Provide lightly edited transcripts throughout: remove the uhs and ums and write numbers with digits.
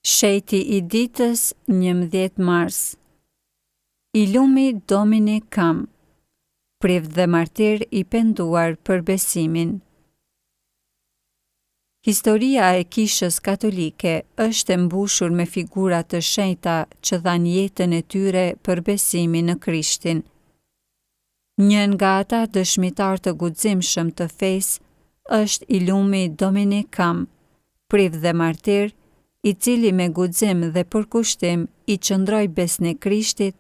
Shejti i ditës 11 mars. I lumi Domini Kam, priv dhe martir i penduar për besimin. Historia e kishës katolike është e mbushur me figura të shenjta që dhan jetën e tyre për besimin në Krishtin. Një nga ata dëshmitar të guximshëm të fesë është i lumi Domini Kam, priv dhe martir, i cili me guxim dhe përkushtim i qëndroi besnik Krishtit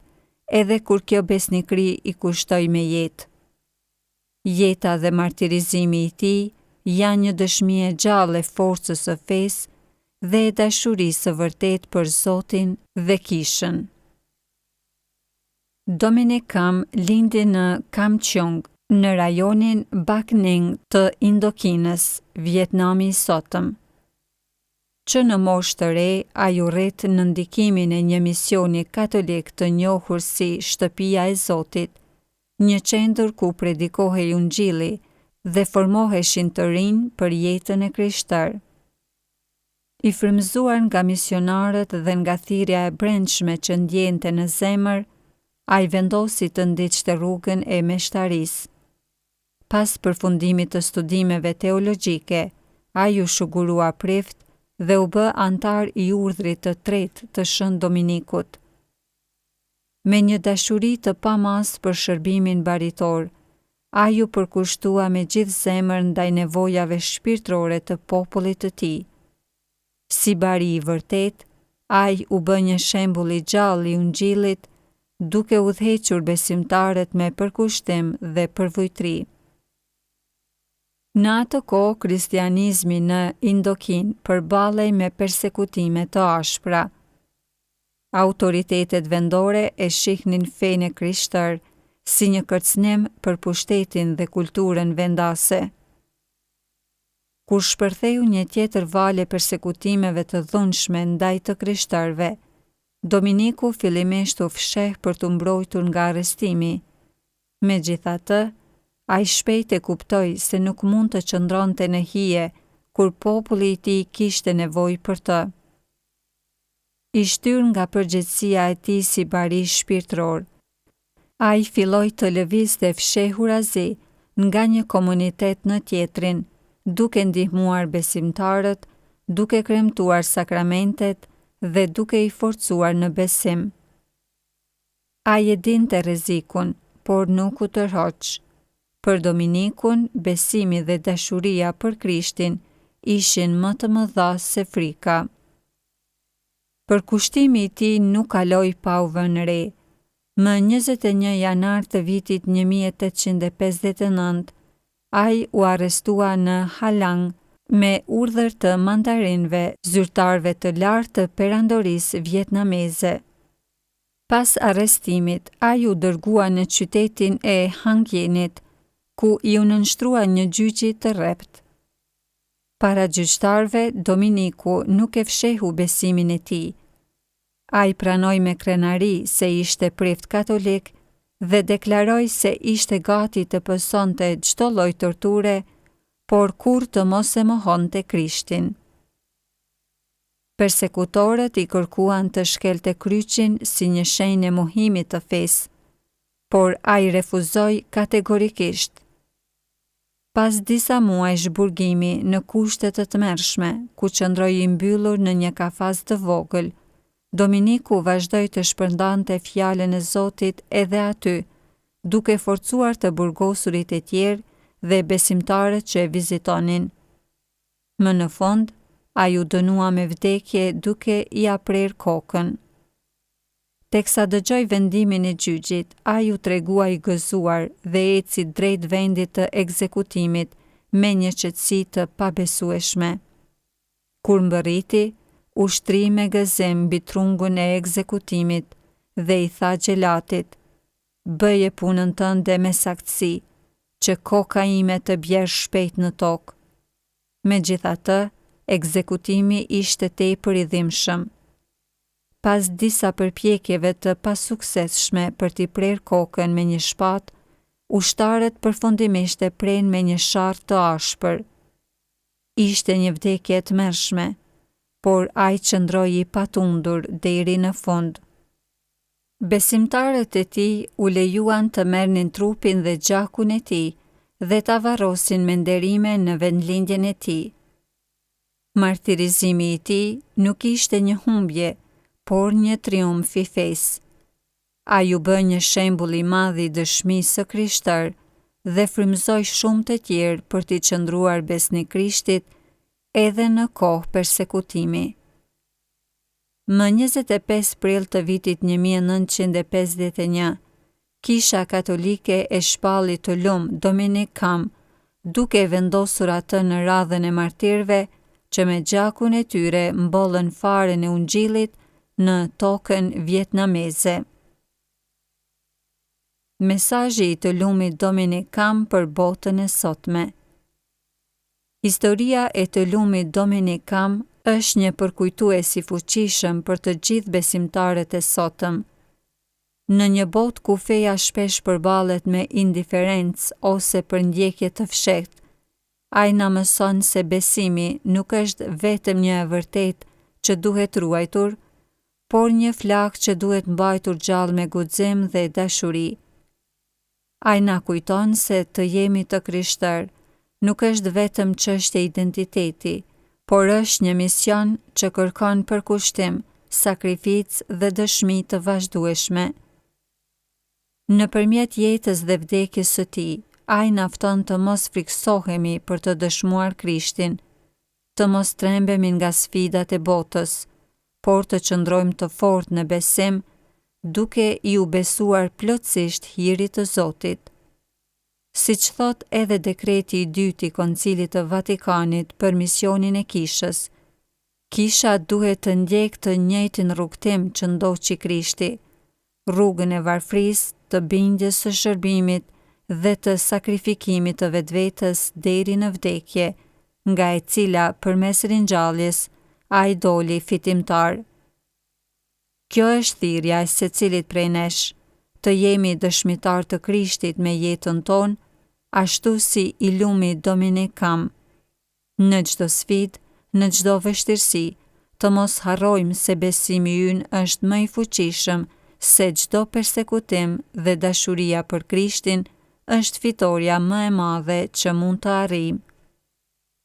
edhe kur kjo besnikëri i kushtoi me jetë. Jeta dhe martirizimi i tij janë një dëshmi e gjallë e forcës së fesë dhe e dashurisë së vërtetë për Zotin dhe kishën. Domini Kam lindi në Kamcheong, në rajonin Bac Ninh të Indokinës, Vietnami i sotëm. Që në moshë të re, ai u rrit në ndikimin e një misioni katolik të njohur si Shtëpia e Zotit, një qendër ku predikohej Ungjilli dhe formoheshin të rinj për jetën e krishterë. I frymëzuar nga misionarët dhe nga thirrja e brendshme që ndjente në zemër, ai vendosi të ndiqte rrugën e meshtarisë. Pas përfundimit të studimeve teologjike, ai u shugurua prift dhe u bë antar i urdhrit të tretë të Shën Dominikut. Me një dashuri të pamas për shërbimin baritor, ai u përkushtua me gjithë zemër ndaj nevojave shpirtërore të popullit të tij. Si bari i vërtet, ai u bë një shembull i gjallë i Ungjillit, duke udhëhequr besimtarët me përkushtim dhe përvojtëri. Në atë kohë, kristianizmi në Indokinë përballej me persekutime të ashpra. Autoritetet vendore e shihnin fenë krishterë si një kërcënim për pushtetin dhe kulturën vendase. Kur shpërtheu një tjetër valë e persekutimeve të dhunshme ndaj të krishterëve, Dominiku fillimisht u fsheh për t'u mbrojtur nga arrestimi. Megjithatë, ai shpejt e kuptoi se nuk mund të qëndronte në hije kur populli i tij kishte nevojë për të. I shtyr nga përgjegjësia e tij si bari shpirtëror, ai filloi të lëvizte fshehurazi nga një komunitet në tjetrin, duke ndihmuar besimtarët, duke kremtuar sakramentet dhe duke i forcuar në besim. Ai e dinte rrezikun, por nuk u tërhoq. Për Dominikun, besimi dhe dashuria për Krishtin ishin më të mëdha se frika. Përkushtimi i tij nuk kaloi pa u vënë re. Më 21 janar të vitit 1859, ai u arrestua në Halang me urdhër të mandarinëve, zyrtarëve të lartë të perandorisë vietnameze. Pas arrestimit, ai u dërgua në qytetin e Hangjinit, ku i u nënshtrua një gjyqi të rrept. Para gjyqtarëve, Dominiku nuk e fshehu besimin e tij. Ai pranoi me krenari se ishte prift katolik dhe deklaroi se ishte gati të pësonte çdo lloj torture, por kur të mos e mohonte Krishtin. Persekutorët i kërkuan të shkelte kryqin si një shenjë e mohimit të fesë, por ai refuzoi kategorikisht. Pas disa muaj zhburgimi në kushte të tmerrshme, ku qëndroi i mbyllur në një kafaz të vogël, Dominiku vazhdoi të shpërndante fjalën e Zotit edhe aty, duke forcuar të burgosurit e tjerë dhe besimtarët që e vizitonin. Më në fund, ai u dënua me vdekje duke i aprer kokën. Teksa dëgjoi vendimin e gjyqit, ai u tregua i gëzuar dhe eci drejt vendit të ekzekutimit me një qetësi të pabesueshme. Kur mbërriti, u shtri me gëzim mbi trungun e ekzekutimit dhe i tha xhelatit: "Bëje punën tënde me saktësi, që koka ime të bjerë shpejt në tokë." Megjithatë, ekzekutimi ishte tepër i dhimbshëm. Pas disa përpjekjeve të pasuksesshme për t'i prerë kokën me një shpatë, ushtarët përfundimisht e prenë me një sharr të ashpër. Ishte një vdekje e tmerrshme, por ai qëndroi i patundur deri në fund. Besimtarët e tij u lejuan të merrnin trupin dhe gjakun e tij dhe ta varrosin me nderime në vendlindjen e tij. Martirizimi i tij nuk ishte një humbje, por një triumf i fesë. Ai u bë një shembull i madh i dëshmisë së Krishter dhe frymëzoi shumë të tjerë për t'i qëndruar besnik Krishtit edhe në kohë persekutimi. Më 25 prill të vitit 1951, Kisha Katolike e shpalli të lumë Dominik Kam, duke vendosur atë në radhën e martirëve që me gjakun e tyre mbollën faren e ungjillit në tokën vietnameze. Mesazhi i të lumit Dominik Kam për botën e sotme. Historia e të lumit Dominik Kam është një përkujtues i fuqishëm për të gjithë besimtarët e sotëm. Në një botë ku feja shpesh përballet me indiferencë ose përndjekje të fshehtë, ai na mëson se besimi nuk është vetëm një e vërtetë që duhet ruajtur, por një flak që duhet mbajtur gjallë me guxim dhe dashuri. Ai na kujton se të jemi të krishterë nuk është vetëm çështje identiteti, por është një mision që kërkon përkushtim, sakrificë dhe dëshmi të vazhdueshme. Nëpërmjet jetës dhe vdekjes së tij, ai na fton të mos friksohemi për të dëshmuar Krishtin, të mos trembemi nga sfidat e botës, por të qëndrojmë të fortë në besim, duke i u besuar plotësisht hirit të Zotit. Siç thot edhe dekreti i dytë i Koncilit të Vatikanit për misionin e Kishës, Kisha duhet të ndjekë të njëjtin rrugtim që ndoqi Krishti, rrugën e varfrisë, të bindjes së shërbimit dhe të sakrifikimit të vetvetes deri në vdekje, nga e cila përmes ringjalljes ai doli fitimtar. Kjo është thirrja e secilit prej nesh, të jemi dëshmitar të Krishtit me jetën tonë, ashtu si i lumi Dominik Kam. Në çdo sfidë, në çdo vështirësi, të mos harrojmë se besimi ynë është më i fuqishëm se çdo persekutim dhe dashuria për Krishtin është fitoria më e madhe që mund të arrijmë.